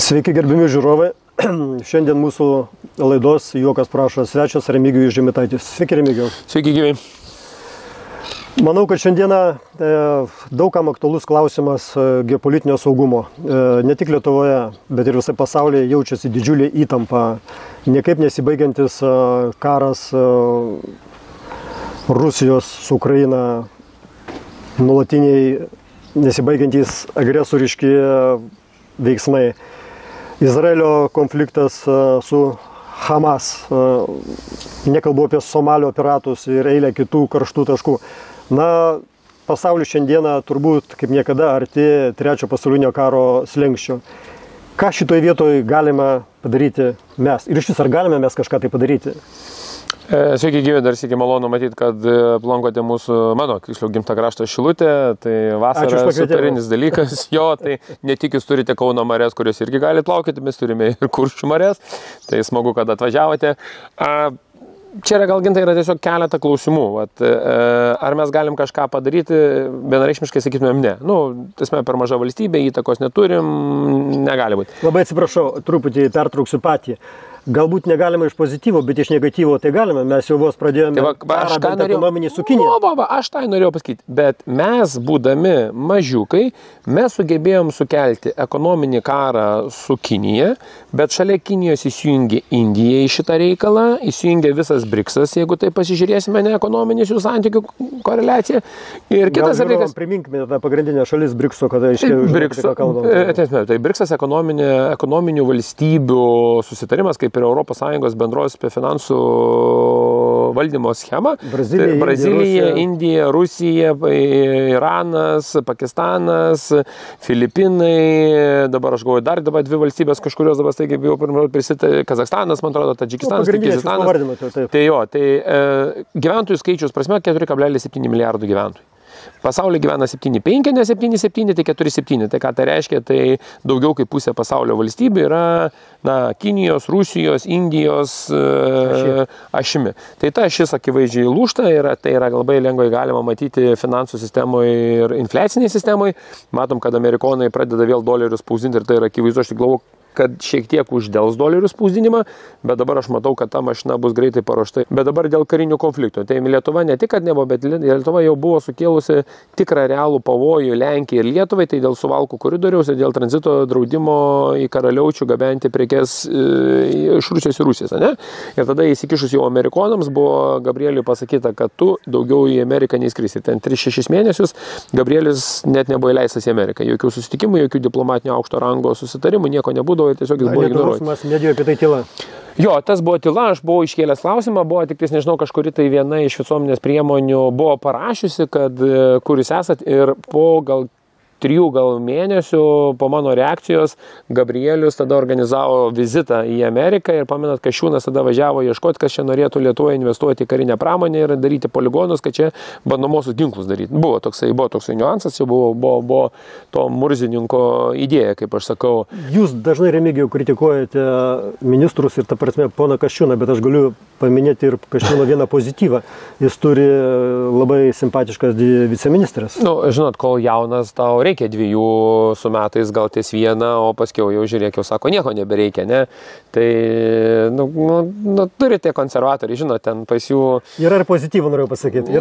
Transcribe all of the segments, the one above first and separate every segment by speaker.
Speaker 1: Sveiki gerbimi žiūrovai. Šiandien mūsų laidos Juokas prašo svečias Remigijus Žemaitaitis. Sveiki, Remigijau.
Speaker 2: Sveiki, gyvi.
Speaker 1: Manau, kad šiandieną daugam aktualus klausimas geopolitinio saugumo. Ne tik Lietuvoje, bet ir visai pasaulyje jaučiasi didžiulė įtampa. Niekaip nesibaigiantis karas Rusijos su Ukraina, nuolatiniai nesibaigiantys agresoriški veiksmai. Izraelio konfliktas su Hamas, nekalbu apie Somalio piratus ir eilę kitų karštų taškų. Na, pasaulis šiandieną turbūt kaip niekada arti trečio pasaulinio karo slenksčio. Ką šitoje vietoje galime padaryti mes? Ir iš vis ar galime mes kažką tai padaryti?
Speaker 2: Sveiki, gyvi, dar sėki malonu matyti, kad aplankote mano gimtą kraštą Šilutę, tai vasara superinis dalykas, jo, tai ne tik jūs turite Kauno marias, kurios irgi gali plaukyti, mes turime ir Kuršių marias, tai smagu, kad atvažiavote. Čia gal gintai yra tiesiog keletą klausimų. Ar mes galim kažką padaryti, vienareikšmiškai sakytumėm ne. Tiesme, per maža valstybė, įtakos neturim, negali būti.
Speaker 1: Labai atsiprašau, truputį pertrauksiu patį. Galbūt negalima iš pozityvo, bet iš negatyvo tai galime. Mes jau vos pradėjome ekonominį su Kinija.
Speaker 2: Aš tai norėjau pasakyti, bet mes, būdami mažiukai, mes sugebėjom sukelti ekonominį karą su Kinija, bet šalia Kinijos įsijungė Indija į šitą reikalą, įsijungė visas BRICS-as, jeigu tai pasižiūrėsime, ne ekonominis jų santykių koreliacija. Ir kitas dalykas.
Speaker 1: Priminkime tą pagrindinę šalis BRICS-o, kada aiškiai kalbame.
Speaker 2: Tai BRICS-as ekonominių valstybių susitarimas, kaip ir ES bendros finansų valdymo schema. Brazilija, Indija, Rusija, Iranas, Pakistanas, Filipinai, dabar aš galvoju, dar dvi valstybės, kažkurios dabar staigiai jau prisitė, Kazakstanas, man atrodo, Tadžikistanas, Kirgizistanas. Tai gyventojų skaičius prasme 4,7 milijardų gyventojų. Pasaulyje gyvena 7,5, ne 7,7, tai 4,7. Tai ką tai reiškia, tai daugiau kaip pusė pasaulio valstybių yra Kinijos, Rusijos, Indijos ašimi. Tai ta ašis akivaizdžiai lūžta ir tai yra labai lengvai galima matyti finansų sistemoje ir infliaciniai sistemoje. Matom, kad amerikonai pradeda vėl dolerius spausdinti ir tai yra akivaizdu, aš tik galvoju, kad šiek tiek uždels dolerių spausdinimą, bet dabar aš matau, kad ta mašina bus greitai paruošta. Bet dabar dėl karinių konfliktų. Tai Lietuva ne tik, kad nebuvo, bet Lietuva jau buvo sukėlusi tikrą realų pavojų Lenkijai ir Lietuvai, tai dėl Suvalkų koridoriaus ir dėl tranzito draudimo į Karaliaučių gabenti prekes iš Rusijos į Rusiją. Ne? Ir tada įsikišus jau amerikonams buvo Gabrieliui pasakyta, kad tu daugiau į Ameriką neįskrisi. Ten 3-6 mėnesius Gabrielis net nebuvo įleistas į Ameriką. Jokių susitikimų, jokių diplomatinio aukšto rango susitarimų, nieko nebūdavo. Tiesiog jis buvo ignoruojamas.
Speaker 1: Medijoje apie tai tyla.
Speaker 2: Jo, tas buvo tyla, aš buvau iškėlęs klausimą, buvo tik nežinau, kažkuri tai viena iš visuomenės priemonių buvo parašiusi, kad kur jūs esat ir po gal 3 mėnesių po mano reakcijos Gabrielius tada organizavo vizitą į Ameriką ir pamenat, Kasčiūnas tada važiavo ieškoti, kas čia norėtų Lietuvoje investuoti į karinę pramonę ir daryti poligonus, kad čia bandomosius ginklus daryti. Buvo toksai niuansas, jau buvo to murzininko idėja, kaip aš sakau.
Speaker 1: Jūs dažnai, Remigijau, kritikuojate ministrus ir ta prasme poną Kasčiūną, bet aš galiu paminėti ir Kasčiūno vieną pozityvą. Jis turi labai simpatiškas viceministras.
Speaker 2: Žinot, kol jaunas tau reikia 2 su metais, gal ties 1, o paskiau jau žiūrėk, jau sako, nieko nebereikia, ne? Tai, turite konservatoriai, žinot, ten pas jų...
Speaker 1: Yra ir pozityvų, noriu pasakyti.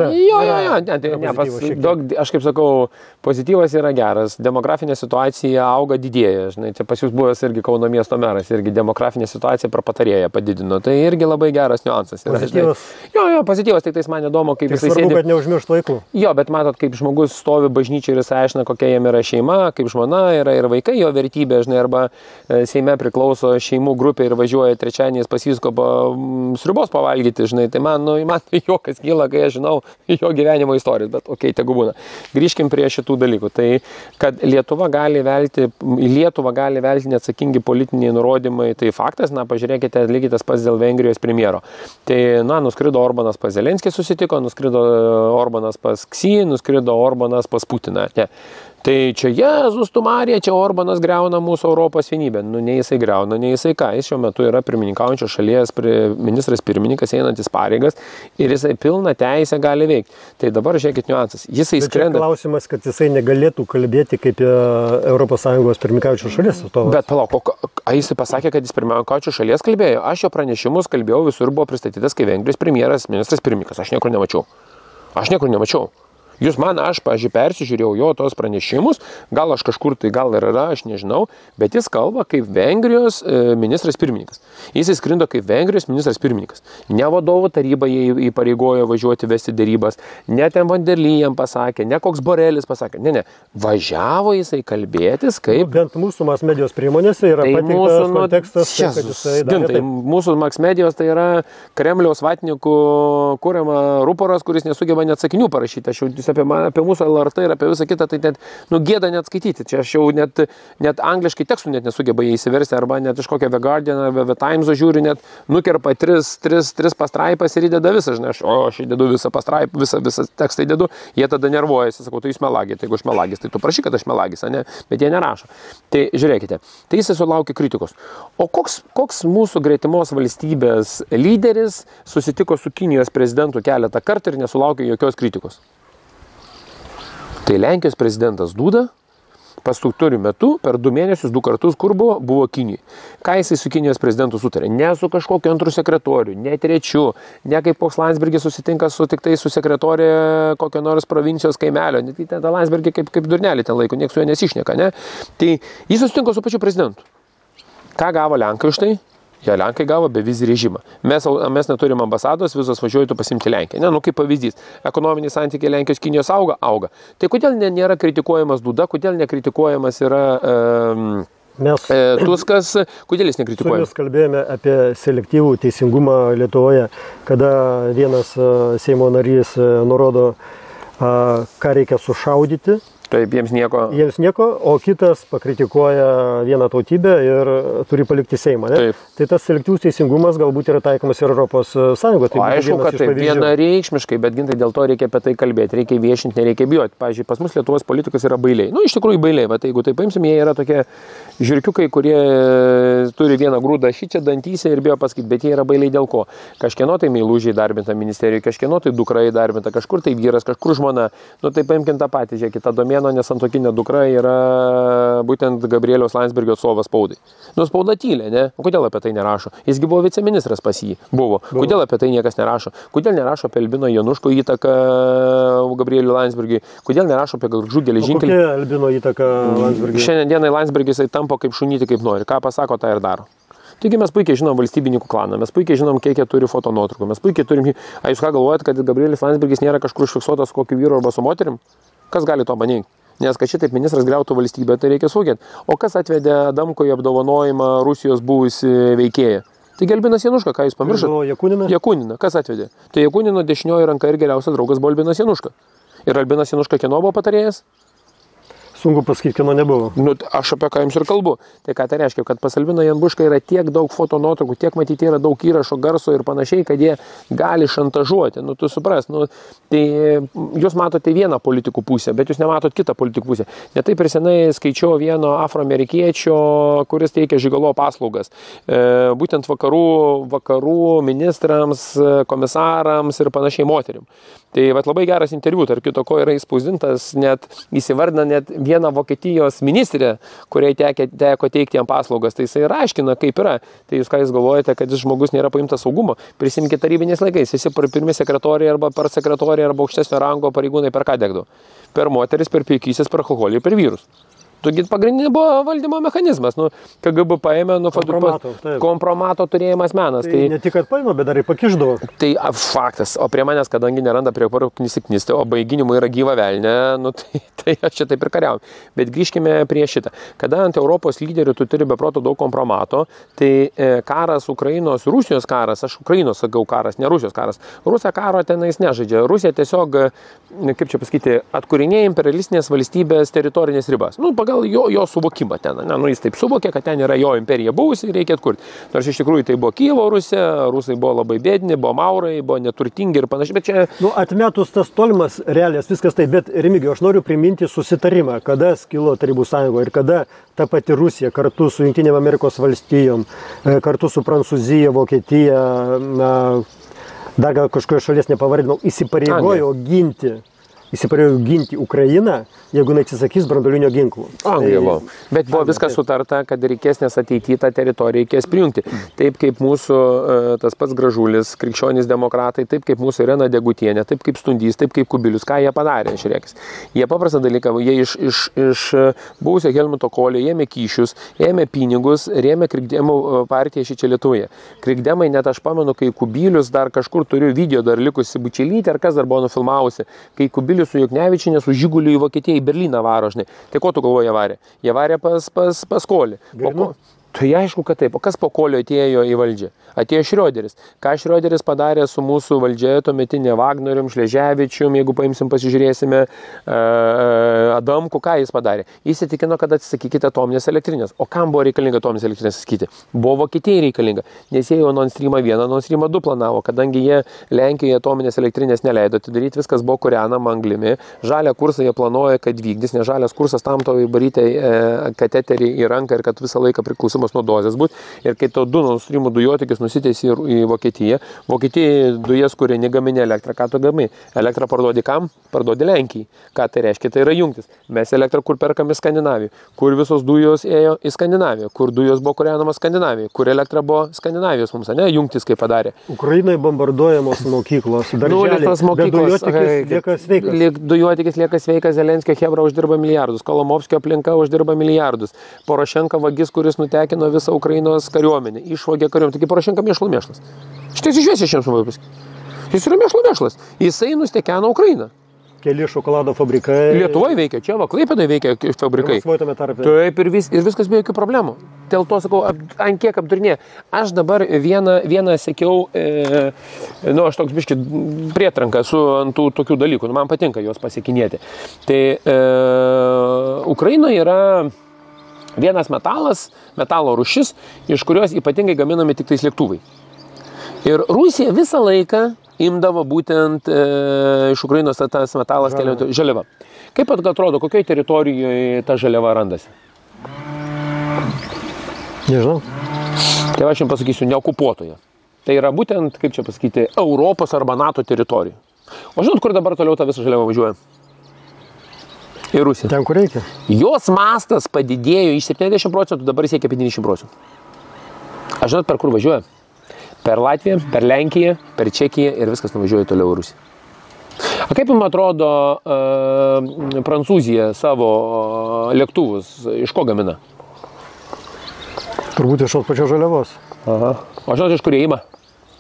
Speaker 2: Aš kaip sakau, pozityvas yra geras, demografinė situacija auga, didėja, žinai, tai pas jūs buvęs irgi Kauno miesto meras, irgi demografinė situacija per patarėją padidino, tai irgi labai geras niuansas.
Speaker 1: Pozityvas?
Speaker 2: Jo, pozityvas, tik tais man įdomu, kaip jisai sėdi.
Speaker 1: Svarbu, kad neužmiršt vaikų.
Speaker 2: Jo, bet matot, kaip žmogus stovi bažnyčiai ir jis aiškina, kokia jam yra šeima, kaip žmona yra ir vaikai jo vertybė, žinai, arba Seime priklauso šeimų grupė ir važiuoja trečiadieniais pas vyskupą sriubos pavalgyti, žinai, tai man juokas kyla, kai aš žinau jo gyvenimo istorijas, bet okei, tegu būna. Grįžkim prie šitų dalykų. Tai, kad į Lietuvą gali velti neatsakingi politiniai nurodymai, tai faktas, pažiūrėkite, lygiai tas pats dėl Vengrijos premjero. Tai, nuskrido Orbanas pas Zelenskį susitiko, nuskrido Orbanas pas Ksį, nuskrido Orbanas pas Putiną. Ne. Tai čia Jėzus tu Marija, čia Orbanas greuna mūsų Europos vienybę. Nu, nei jisai greuna, nei jisai ką. Jis šiuo metu yra pirmininkaujančios šalies ministras pirmininkas, einantis pareigas ir jisai pilną teisę gali veikti. Tai dabar žiūrėkit niuansas. Jisai skrenda.
Speaker 1: Klausimas, kad jisai negalėtų kalbėti kaip ES pirmininkaujančios šalies atstovas.
Speaker 2: Bet palauk, jisai pasakė, kad jis pirmininkaujančios šalies kalbėjo. Aš jo pranešimus kalbėjau, visur buvo pristatytas kaip Vengrijos premjeras, ministras pirmininkas. Aš niekur nemačiau. Jūs man, aš, pažiūrėjau, persižiūrėjau jo tos pranešimus, gal aš kažkur tai gal ir yra, aš nežinau, bet jis kalba kaip Vengrijos ministras pirmininkas. Jis įskrindo kaip Vengrijos ministras pirmininkas. Ne vadovų taryba jį įpareigojo važiuoti vesti dėrybas, ne ten Van der Leyen pasakė, ne koks Borelis pasakė, ne. Važiavo jisai kalbėtis kaip...
Speaker 1: Bent mūsų mass medijos priemonėse yra pateiktas kontekstas, kad jisai darė taip.
Speaker 2: Mūsų mass medijos tai yra Kremliaus vatnikų kuriama ruporas, kuris nesugeba net sakinių parašyti. Aš jau apie mūsų LRT ir apie visą kitą, tai net, gėda net skaityti. Čia aš jau net angliškai tekstų net nesugeba jį įsiversti, arba net iš kokio The Guardian ar The Times žiūri, net nukerpa tris pastraipas ir įdeda visą, žinai, aš įdedu visą pastraipą, visą tekstą įdedu, jie tada nervuojasi, sakau, tai jūs melagė, tai jeigu aš melagis, tai tu prašy, kad aš melagis, ne? Bet jie nerašo. Tai žiūrėkite, tai jis sulaukė kritikos. O koks mūsų greitimos valstybės lyderis susitiko su Kinijos prezidentu keletą kartų ir nesulaukė jokios kritikos? Tai Lenkijos prezidentas Duda pastruktūrių metu per 2 mėnesius 2 kartus, kur buvo Kinijai. Ką jisai su Kinijos prezidentu sutarė? Ne su kažkokiu antru sekretoriu, ne trečiu, ne kaip koks Landsbergis susitinka tik tai su sekretorė kokio nors provincijos kaimelio. Net ten tą Landsbergį kaip durnelį ten laiko, nieks su juo nesišneka, ne? Tai jis susitinko su pačiu prezidentu. Ką gavo Lenkai už tai? Ja, Lenkai gavo bevizį režimą. Mes neturim ambasados, visos važiuoju pasimti Lenkiją. Ne, kaip pavyzdys. Ekonominiai santykiai Lenkijos Kinijos auga. Tai kodėl nėra kritikuojamas Duda, kodėl nekritikuojamas yra Tuskas, kodėl jis nekritikuojamas?
Speaker 1: Mes kalbėjome apie selektyvų teisingumą Lietuvoje, kada vienas Seimo narys nurodo, ką reikia sušaudyti.
Speaker 2: Taip, jiems nieko,
Speaker 1: o kitas pakritikuoja vieną tautybę ir turi palikti Seimą. Ne? Tai tas selektyvus teisingumas galbūt yra taikomas ir Europos Sąjungoje. Tai
Speaker 2: aišku, kad taip, vienareikšmiškai, bet gintai dėl to reikia apie tai kalbėti, reikia viešinti, nereikia bijoti. Pavyzdžiui, pas mus Lietuvos politikas yra bailiai. Iš tikrųjų bailiai, bet jeigu tai paimsim, jie yra tokie žiūrkiukai, kurie turi vieną grūdą šičia dantyse ir bijo pasakyti, bet jie yra bailiai dėl ko. Kažkieno tai meilužiai darbinta ministerijoje, kažkieno tai dukra įdarbinta, kažkur tai vyras, kažkur žmona. Tai paimkim tą patį, žiūrėkit, tą Domėno nesantuokinė dukra yra būtent Gabrieliaus Landsbergio atstovas spaudai. Spauda tylė, ne? O kodėl apie tai nerašo? Jisgi buvo viceministras pas jį. Buvo. Kodėl apie tai niekas nerašo? Kodėl nerašo apie Albino Januško įtaką Gabrieliui Landsbergiui? Kodėl nerašo apie Gargždų geležinkelį?
Speaker 1: Kokia Albino įtaka Landsbergiui?
Speaker 2: Šiandien dienai Landsbergis tampa kaip šunyti, kaip nori. Ką pasako, tą ir daro. Taigi mes puikiai žinom valstybininkų klaną, mes puikiai žinom, kiek jie turi fotonuotraukų, mes puikiai turim... A jūs ką galvojat, kad Gabrielis Landsbergis nėra kažkur užfiksuotas kokiu vyru arba su moterim? Kas gali to paneigti? Nes kad šitaip ministras griautų valstybę, tai reikia suvokėti. O kas atvedė Adamkui apdovanojimą Rusijos buvusi veikėją? Tai Albinas Januška, ką jūs pamiršote? Jakunina. Kas atvedė? Tai Jakunino dešinioji ranka ir geriausias draugas buvo Albinas Januška. Ir Albinas Januška kieno buvo patarėjas?
Speaker 1: Sunku pasakyti, kieno nebuvo.
Speaker 2: Aš apie ką jums ir kalbu. Tai ką tai reiškia, kad pas Albiną Janušką yra tiek daug fotonuotraukų, tiek matyti yra daug įrašo, garso ir panašiai, kad jie gali šantažuoti. Tu supras, tai jūs matote vieną politikų pusę, bet jūs nematot kitą politikų pusę. Net taip ir senai skaičiau vieno afroamerikiečio, kuris teikia žigalo paslaugas. Būtent vakarų ministrams, komisarams ir panašiai moterim. Tai labai geras interviu, tarp kito ko yra įspausdintas, net įsivardina net vieną Vokietijos ministrę, kuriai teko teikti jam paslaugas. Tai jisai aiškina, kaip yra. Tai jūs ką jūs galvojate, kad jis žmogus nėra paimtas saugumo? Prisimkite tarybiniais laikais. Visi pirmi sekretoriai arba per sekretoriai arba aukštesnio rango pareigūnai per ką degdavo? Per moteris, per peikysis, per alkoholį ir per vyrus. Tugi pagrindinė buvo valdymo mechanizmas. KGB paėmė, kompromato turėjimas menas.
Speaker 1: Tai ne tik, kad paėmė, bet dar ir pakiždavo.
Speaker 2: Tai faktas. O prie manęs, kadangi neranda prie kur knisti, o baiginimų yra gyva velnė, tai aš čia taip ir kariauju. Bet grįžkime prie šitą. Kada ant Europos lyderių tu turi beproto daug kompromato, tai karas Ukrainos, Rusijos karas, aš Ukrainos sakau karas, ne Rusijos karas. Rusija karo tenais nežaidžia. Rusija tiesiog, kaip čia pasakyti, atkūrinėja imperialistinės valstybės teritorinės ribas. pagal jo suvokimą ten. Ne? Nu, jis taip suvokė, kad ten yra jo imperija buvusi ir reikia atkurti. Nors iš tikrųjų tai buvo Kijevo Rusija, rusai buvo labai bėdini, buvo maurai, buvo neturtingi ir panašiai. Bet čia...
Speaker 1: Nu, atmetus tas tolimas realijas, viskas taip, bet Remigijau, aš noriu priminti susitarimą, kada skilo Tarybų sąjunga ir kada ta pati Rusija kartu su Jungtinėm Amerikos valstijom, kartu su Prancūzija, Vokietija, dar gal kažkoje šalies nepavardinau, įsipareigojo ginti Ukrainą, jeigu neatsisakys branduolinio ginklų.
Speaker 2: Angelo. Bet buvo viskas sutarta, kad reikės, nes ateityje tą teritoriją reikės prijungti. Taip kaip mūsų tas pats Gražulis, krikščionys demokratai, taip kaip mūsų Irena Degutienė, taip kaip Stundys, taip kaip Kubilius, ką jie padarė, žiūrėkis. Jie paprastą dalyką, jie iš buvusio Helmuto Kolio ėmė kyšius, ėmė pinigus, rėmė Krikdemų partiją šičia Lietuvoje. Krikdemai, net aš pamenu, kai Kubilius dar kažkur turiu video dar likusi Bučelytė, ar kas dar buvo nufilmavusi, kai Kubilius su Juknevičienė su Žiguliu į Vokietiją į Berlyną varo, žinai. Tai ko tu galvoji, jie varė? Jie varė pas Kolį. Tai aišku, kad taip. O kas po Kolio atėjo į valdžią? Atėjo Šrioderis. Ką Šrioderis padarė su mūsų valdžia, tuometinė Vagnorium, Šleževičium, jeigu paimsim, pasižiūrėsime, Adamku, ką jis padarė? Jis įtikino, kad atsisakykite atominės elektrinės. O kam buvo reikalinga atominės elektrinės atsakyti? Buvo Vokietijai reikalinga, nes jie jau Nord Stream 1, Nord Stream 2 planavo, kadangi jie Lenkijoje atominės elektrinės neleido atidaryti, viskas buvo kūrenama anglimi, žalią kursą jie planuoja, kad vykdys, nes žalias kursas tam to įbaryti kateterį į ranką ir kad visą laiką priklausimas nuo dozės būt. Ir kai to Nord Stream dujotikis nusiteisi į Vokietiją, Vokietijai dujas kuria negamini elektrą, ką tu gamini? Elektrą parduodi kam? Parduodi Lenkijai. Ką tai reiškia? Tai yra jungtis. Mes elektrą kur perkame Skandinavijoje, kur visos dujos ėjo į Skandinaviją, kur dujos buvo kūrenamas Skandinavijoje, kur elektra buvo Skandinavijos mums, ne? Jungtis kaip padarė.
Speaker 1: Ukrainai bombarduojamos mokyklos, darželiai, bet dujotikis lieka sveikas.
Speaker 2: Dujotikis lieka sveikas, Zelenskio chebra uždirba milijardus, Kolomovskio aplinka uždirba milijardus, Porošenka vagis, kuris nutekino visą Ukrainos kariuomenę, išvogė kariuomenę. Taigi Porošenka mėšlas. Šitai išviesiai šiems mėšlas. Jis yra mėšlas. Jisai nustekeno Ukrainą.
Speaker 1: Keli šokolado fabrikai.
Speaker 2: Lietuvoje veikia, čia va, Klaipėdoje veikia fabrikai. Taip, ir viskas be jokių problemų. Dėl to sakau, ant kiek apdurinė. Aš dabar vieną sekiau, aš toks biški prietranką su ant tų tokių dalykų, man patinka juos pasiekinėti. Tai Ukrainoje yra vienas metalo rūšis, iš kurios ypatingai gaminami tik tais lėktuvai. Ir Rusija visą laiką imdavo būtent iš Ukrainos tas metalas keliauti žaliava. Kaip atrodo, kokioje teritorijoje ta žaliava randasi?
Speaker 1: Nežinau.
Speaker 2: Tai aš jums pasakysiu, neokupuotoje. Tai yra būtent, kaip čia pasakyti, Europos arba NATO teritorija. O žinot, kur dabar toliau ta visa žaliava važiuoja? Į Rusiją.
Speaker 1: Ten, kur reikia.
Speaker 2: Jos mastas padidėjo iš 70%, dabar siekia 50%. Aš žinot, per kur važiuoja? Per Latviją, per Lenkiją, per Čekiją ir viskas nuvažiuoja toliau į Rusiją. O kaip jums atrodo Prancūzija savo lėktuvus iš ko gamina?
Speaker 1: Turbūt iš tos pačios žaliavos.
Speaker 2: Aha. O žinot, iš kur jie ima?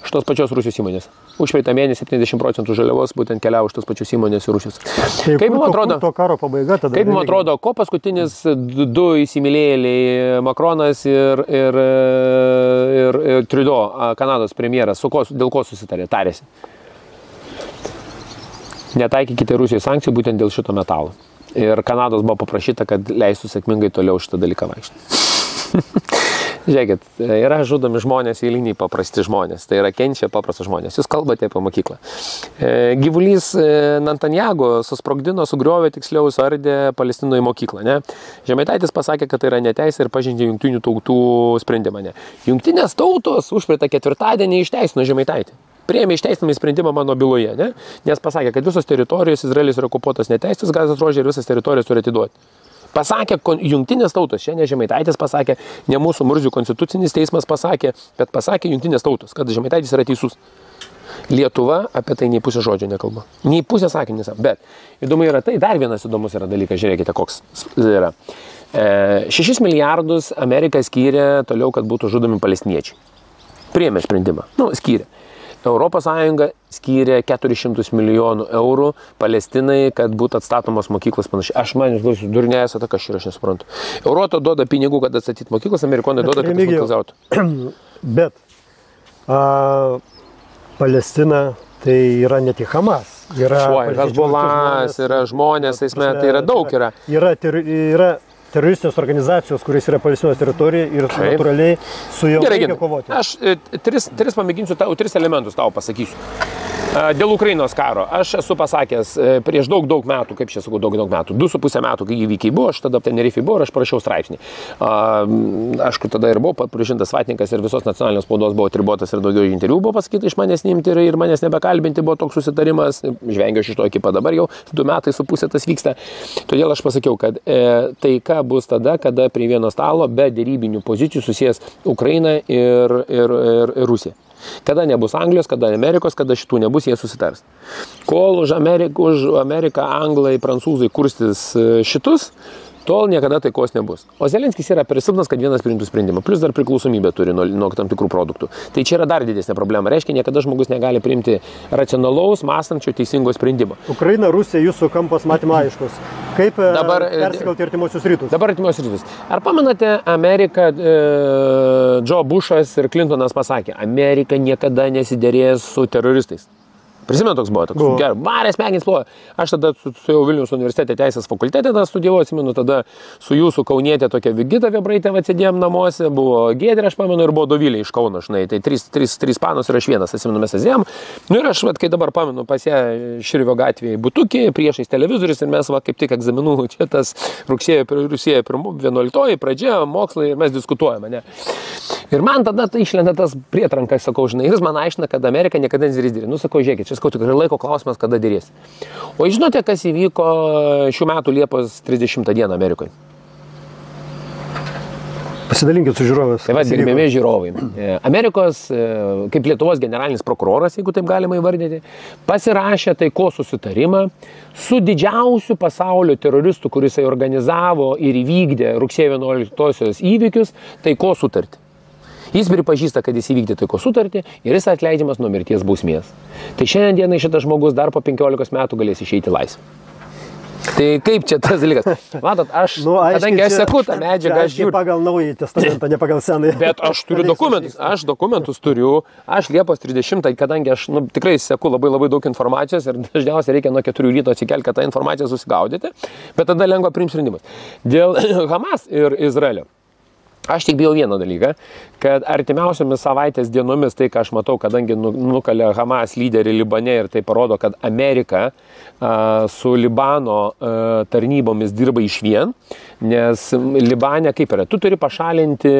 Speaker 2: Iš tos pačios Rusijos įmonės. Užpraeitą mėnesį 70% žaliavos būtent keliavo iš tos pačios įmonės į Rusijos.
Speaker 1: Kaip jums atrodo, to karo pabaiga tada?
Speaker 2: Kaip jums atrodo, ko paskutinis du įsimylėjėliai, Makronas ir Trudeau, Kanados premjeras, dėl ko susitarė, tarėsi? Netaikykite Rusijos sankcijų būtent dėl šito metalo. Ir Kanados buvo paprašyta, kad leistų sėkmingai toliau šitą dalyką vaikščioti. Žiūrėkit, yra žudomi žmonės, eiliniai paprasti žmonės, tai yra kenčia paprastos žmonės. Jūs kalbate apie mokyklą. Gyvulys Netanjahu susprogdino, sugriovė, tiksliau suardė Palestinoje mokyklą. Ne? Žemaitaitis pasakė, kad tai yra neteisė ir pažeidžia jungtinių tautų sprendimą. Ne? Jungtinės tautos užpraeitą ketvirtadienį išteisino Žemaitaitį. Priėmė išteisinamą sprendimą mano byloje, ne? Nes pasakė, kad visos teritorijos Izraelis yra okupuotas neteisės, Gazos ruože ir visas teritorijos turi atiduoti. Pasakė jungtinės tautos, šiandien Žemaitaitis pasakė, ne mūsų Murzių konstitucinis teismas pasakė, bet pasakė jungtinės tautos, kad Žemaitaitis yra teisus. Lietuva apie tai nei pusę žodžio nekalba. Nei pusę sakinį. Bet įdomu yra tai, dar vienas įdomus yra dalykas, žiūrėkite, koks yra. 6 milijardus Amerika skyrė toliau, kad būtų žudomi palestiniečiai. Priėmė sprendimą. Skyrė. Europos Sąjunga skyrė 400 milijonų eurų Palestinai, kad būtų atstatomos mokyklos panašiai. Aš man išklausiu, durnėjęs ataka, aš nesuprantu. Europa duoda pinigų, kad atstatyti mokyklas, amerikonai duoda, kad mokyklas gautų.
Speaker 1: Bet Palestina tai yra ne tik Hamas. Yra
Speaker 2: Hezbollas, yra žmonės, tai yra daug yra.
Speaker 1: Yra teroristinės organizacijos, kuris yra Palestinos teritorija ir natūraliai su juo reikia kovoti.
Speaker 2: Aš tris pamėginsiu, tris elementus tau pasakysiu. Dėl Ukrainos karo. Aš esu pasakęs prieš daug metų, kaip čia sakau, daug metų, 2,5 metų, kai įvykiai buvo, aš tada Tenerifei buvau ir aš parašiau straipsnį. Aišku, tada ir buvo pripažintas vatnikas ir visos nacionalinės spaudos buvo atribotas ir daugiau interviu buvo pasakyta iš manęs neimti ir manęs nebekalbinti, buvo toks susitarimas, žvengiu aš iš to iki pat dabar jau 2,5 metų tas vyksta. Todėl aš pasakiau, kad taika bus tada, kada prie vieno stalo be derybinių pozicijų susijęs Ukraina ir Rusija. Kada nebus Anglijos, kada Amerikos, kada šitų nebus, jie susitars. Kol už Ameriką, Anglai, Prancūzai kurstys šitus, tol niekada taikos nebus. O Zelenskis yra per silpnas, kad vienas priimtų sprendimą. Plus dar priklausomybė turi nuo tam tikrų produktų. Tai čia yra dar didesnė problema. Reiškia, niekada žmogus negali priimti racionalaus, mąstančio, teisingo sprendimo.
Speaker 1: Ukraina, Rusija, jūsų kampas matymo aiškus. Kaip persikelti artimuosius rytus?
Speaker 2: Dabar artimuosius rytus. Ar pamenate, Amerika, Joe Bushas ir Clintonas pasakė, Amerika niekada nesiderės su teroristais. Prisimenu, toks buvo, gerai, marės smegenys plojo. Aš tada su jau Vilniaus universitete teisės fakultete studijavau, atsimenu, tada su jūsų kaunietė tokia Vigita Vėbraitė atsėdėjom namuose, buvo Giedrė, aš pamenu, ir buvo Dovilė iš Kauno, žinai, tai trys panos ir aš vienas, atsimenu, mes atėjom. Nu ir aš, kai dabar pamenu, pas ją Širvio gatvėje butukį, priešais televizorius ir mes kaip tik egzaminų, čia tas rugsėjo 11 pradžia, mokslai ir mes diskutuojame, ne. Ir man tada išlenda tas prietrankas, sakau, žinai, jis man aiškina, kad Amerika niekada nesiderės. Nu, sakau, žiūrėkit, čia sakau, tikrai laiko klausimas, kada dėrės. O žinote, kas įvyko šių metų Liepos 30 dieną Amerikoje?
Speaker 1: Pasidalinkit su žiūrovais.
Speaker 2: Tai va, gerbėmi žiūrovai. Amerikos, kaip Lietuvos generalinis prokuroras, jeigu taip galima įvardyti, pasirašė taikos susitarimą su didžiausiu pasaulio teroristu, kuris organizavo ir įvykdė rugsėjo 11-osios įvykius, taikos sutartį. Jis pripažįsta, kad jis įvykdė taikos sutartį ir jis atleidžiamas nuo mirties bausmės. Tai šiandien dienai šitas žmogus dar po 15 metų galės išeiti laisvę. Tai kaip čia tas dalykas? Matot, kadangi aš seku tą medžiagą, aš žiūriu.
Speaker 1: Pagal naująjį testamentą, ne pagal senąjį.
Speaker 2: Bet aš turiu dokumentus, aš Liepos 30, kadangi aš tikrai seku labai daug informacijos ir dažniausiai reikia nuo 4 ryto atsikelti, kad tą informaciją susigaudyti, bet tada lengva priimti sprendimus. Dėl Hamas ir Izraelio. Aš tik bijau vieną dalyką, kad artimiausiomis savaitės dienomis, tai ką aš matau, kadangi nukalė Hamas lyderį Libane ir tai parodo, kad Amerika su Libano tarnybomis dirba išvien, nes Libane kaip yra, tu turi pašalinti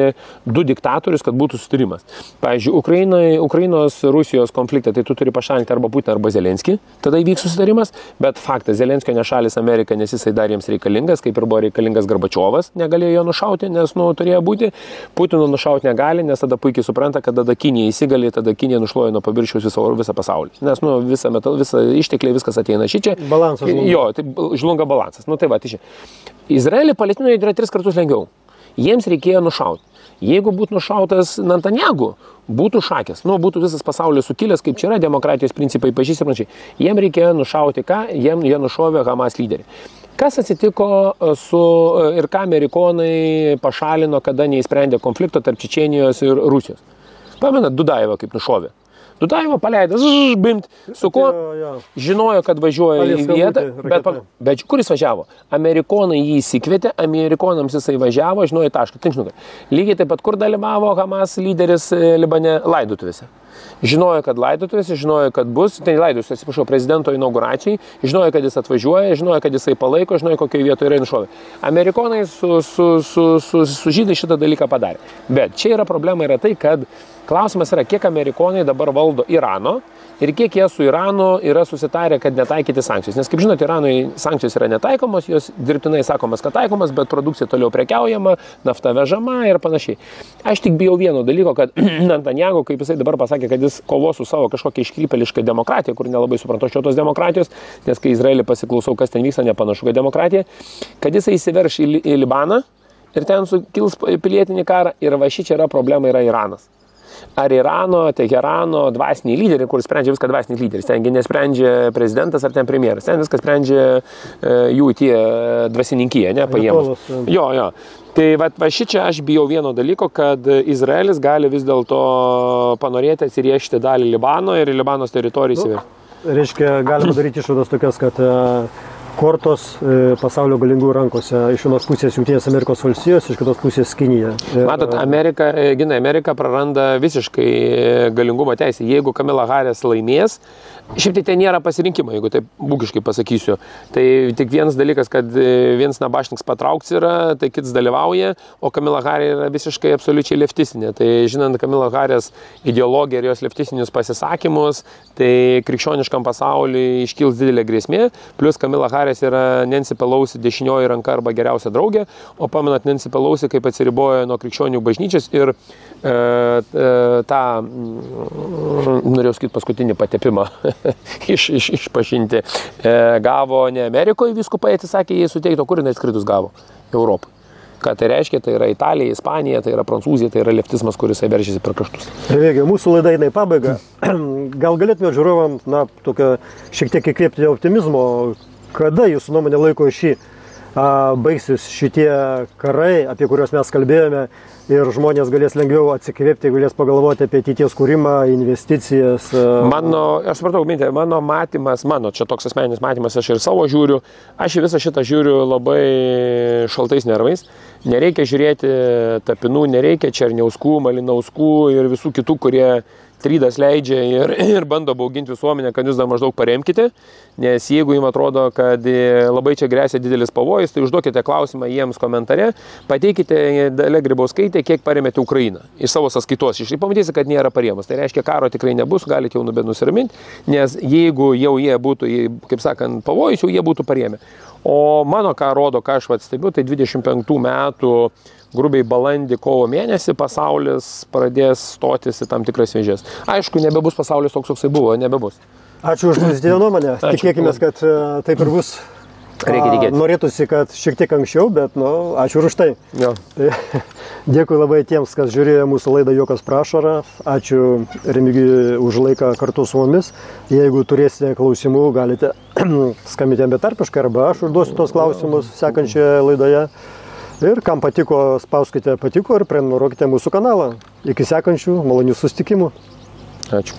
Speaker 2: 2 diktatorius, kad būtų sutarimas. Pavyzdžiui, Ukrainos Rusijos konfliktą, tai tu turi pašalinti arba Putiną, arba Zelenskį, tada įvyks susitarimas, bet faktas, Zelenskio nešalis Amerika, nes jisai dar jiems reikalingas, kaip ir buvo reikalingas Gorbačiovas, negalėjo jo nušauti, nes turėjo būti, Putino nušauti negali, nes tada puikiai supranta, kad tada Kinija įsigali, tada Kinija nušluoja nuo paviršiaus visą pasaulį. Nes visą ištekliai, viskas ateina šičia.
Speaker 1: Balansas žlunga.
Speaker 2: Jo, tai žlunga balansas. Tai va, tai čia. Izraelį Palestinoje yra 3 kartus lengviau. Jiems reikėjo nušauti. Jeigu būtų nušautas Netanyahu, būtų šakės. Būtų visas pasaulis sukilęs, kaip čia yra, demokratijos principai pažįsti ir panašiai. Jiem reikėjo nušauti ką? Jie nušovė Hamas lyderį. Kas atsitiko ir ką amerikonai pašalino, kada neįsprendė konflikto tarp Čečėnijos ir Rusijos? Pamenat, Dudajevą kaip nušovė. Dudajevą paleido, bimt, su kuo žinojo, kad važiuoja į vietą, bet kur jis važiavo? Amerikonai jį įsikvietė, amerikonams jisai važiavo, žinojo tašką. Lygiai taip pat, kur dalyvavo Hamas lyderis Libane laidotuvėse. Žinojo, kad laidotuvėse, žinojo, kad bus, prezidento inauguracijai, žinojo, kad jis atvažiuoja, žinojo, kad jisai palaiko, žinojo, kokioje vietoje yra nušovė. Amerikonai su žydai šitą dalyką padarė. Bet čia yra problema tai, kad klausimas yra, kiek amerikonai dabar valdo Irano ir kiek jie su Iranu yra susitarę, kad netaikyti sankcijos. Nes, kaip žinote, Iranui sankcijos yra netaikomos, jos dirbtinai sakomas, kad taikomas, bet produkcija toliau prekiaujama, nafta vežama ir panašiai. Aš tik bijau vieno dalyko, kad Netanyahu, kaip jisai dabar pasakė, kad jis kovos su savo kažkokia iškrypėliška demokratija, kur nelabai suprantu šios demokratijos, nes kai Izraelį pasiklausau, kas ten vyksta, nepanašu, kad demokratija, kad jisai įsiverš į Libaną ir ten sukils pilietinį karą ir va šičia yra problema, yra Iranas. Ar Irano, Teherano dvasiniai lyderiai, kur sprendžia viską dvasiniai lyderiai. Tengi nesprendžia prezidentas ar ten premjeras. Ten viską sprendžia jų tie dvasininkija, ne, paėmus. Jo. Tai va šičia aš bijau vieno dalyko, kad Izraelis gali vis dėlto panorėti atsiriešti dalį Libano ir Libanos teritorijų įsiverti.
Speaker 1: Reiškia, galima daryti išvadas tokias, kad kortos pasaulio galingų rankose. Iš vienos pusės Jungtinės Amerikos valstijos, iš kitos pusės Kinija.
Speaker 2: Matot, Amerika praranda visiškai galingumo teisę. Jeigu Kamala Harris laimės, šiaip tai nėra pasirinkimo, jeigu taip būgiškai pasakysiu. Tai tik vienas dalykas, kad vienas nabašniks patrauks yra, tai kitas dalyvauja, o Kamala Harris yra visiškai absoliučiai leftistinė. Tai žinant Kamala Harris ideologiją ir jos leftistinius pasisakymus, tai krikščioniškam pasauliui iškils didelė grėsmė. Plus Kamala Harris yra Nancy Pelosi dešinioji ranka arba geriausia draugė, o pamenat Nancy Pelosi, kaip atsiribojo nuo krikščionių bažnyčios ir tą, norėjau sakyti, paskutinį patepimą išpažinti, gavo ne Amerikoje vyskupai, atsisakė jį suteikti, o kur jinai atskridus gavo? Europai. Ką tai reiškia? Tai yra Italija, Ispanija, tai yra Prancūzija, tai yra leftizmas, kuris veržiasi per kraštus.
Speaker 1: Vėgiai, mūsų laida eina į pabaigą. Gal galėtume žiūrovam, tokio šiek tiek įkvėpti optimizmo, kada jūsų nuomonė laiko šį baigsis šitie karai, apie kuriuos mes kalbėjome, ir žmonės galės lengviau atsikvėpti, galės pagalvoti apie ateities kūrimą, investicijas.
Speaker 2: Aš supratau, mintė, mano matymas, čia toks asmeninis matymas, aš ir savo žiūriu, aš į visą šitą žiūriu labai šaltais nervais. Nereikia žiūrėti Tapinų, nereikia Černiauskų, Malinauskų ir visų kitų, kurie trydas leidžia ir bando bauginti visuomenę, kad jūs dar maždaug paremkite, nes jeigu jums atrodo, kad labai čia grėsia didelis pavojus, tai užduokite klausimą jiems komentare, pateikite Dalia Grybauskaitė, kiek paremėte Ukrainą iš savo sąskaitos. Ir pamatysite, kad nėra parėmus. Tai reiškia, karo tikrai nebus, galite jau nusiraminti, nes jeigu jau jie būtų, kaip sakant, pavojus, jau jie būtų parėmę. O mano ką rodo, ką aš stebiu, tai 25 metų grubiai balandį, kovo mėnesį pasaulis pradės stotis į tam tikras vėžės. Aišku, nebebus pasaulis toks, koksai buvo, nebebus.
Speaker 1: Ačiū už pozityvią nuomonę. Tikėkime, kad taip ir bus.
Speaker 2: Reikia tikėti.
Speaker 1: Norėtųsi, kad šiek tiek anksčiau, bet ačiū už tai.
Speaker 2: Jo.
Speaker 1: Dėkui labai tiems, kas žiūrėjo mūsų laidą Juokas pro ašarą. Ačiū Remigijui už laiką kartu su mumis. Jeigu turėsite klausimų, galite skambinti betarpiškai arba aš užduosiu tos klausimus sekančioje laidoje. Ir kam patiko, spauskite patiko ir prenumeruokite mūsų kanalą. Iki sekančių malonių susitikimų.
Speaker 2: Ačiū.